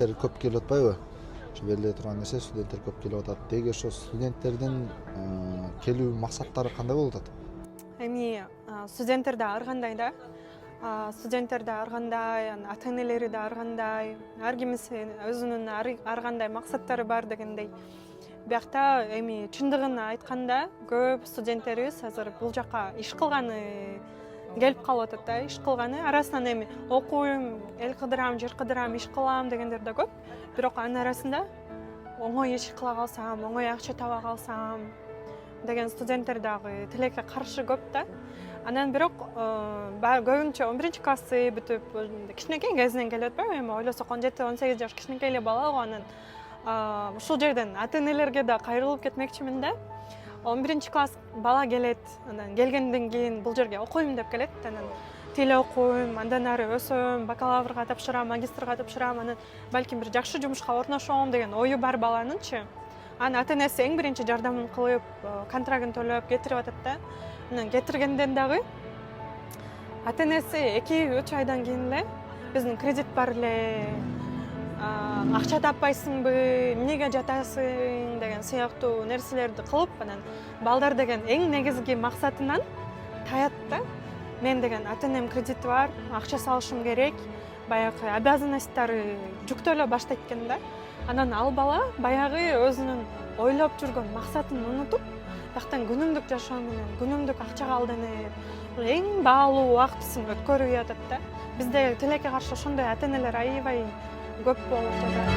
Көп келип атпайбы? Ошо бериле турган нерсе студенттер көп келип атат. Деги ошо студенттердин келүү максаттары кандай болуп атат? Эми студенттер да ар кандай да. Студенттер да ар кандай, ата энелери да ар кандай. Ар кимисинин өзүнүн ар кандай максаттары бар дегендей. Биякта эми чындыгын айтканда көп студенттерибиз азыр бул жака иш кылганы келип калып атат да. Иш кылганы арасынан эми окуйм, эл кыдырам, жер кыдырам, иш кылам дегендер да көп. Бирок анын арасында оңой иш кыла калсам, оңой акча таба калсам деген студенттер дагы тилекке каршы көп да. Анан бирок көбүнчө 11 классы бүтүп кичинекей кезинен келип атпайбы? Эми ойлосок 17-18 жаш кичинекей эле бала го. Анан ушул жерден ата энелерге да кайрылып кетмекчимин да. 11 класс бала келет, анан келгенден кийин бул жерге окуйм деп келет. Анан тил окуйм, андан ары өсөм, бакалаврга тапшырам, магистрга тапшырам, анан балким бир жакшы жумушка орношом деген ою бар баланынчы. Анан ата энеси эң биринчи жардамын кылып, контрагын төлөп кетирип атат да. Анан кетиргенден дагы ата энеси 2-3 айдан кийин эле биздин кредит бар эле, акча таппайсыңбы, эмнеге жатасың деген сыяктуу нерселерди кылып, анан балдар деген эң негизги максатынан таят да. Мен деген ата энем кредити бар, акча салышым керек, баягы обязанностьтары жүктөлө баштайт экен да. Анан ал бала баягы өзүнүн ойлоп жүргөн максатын унутуп, бияктан күнүмдүк жашоо менен, күнүмдүк акчага алданып, эң баалуу убактысын өткөрүп атат да. Бизде тилекке каршы ошондой ата энелер аябай көп болуп жатат.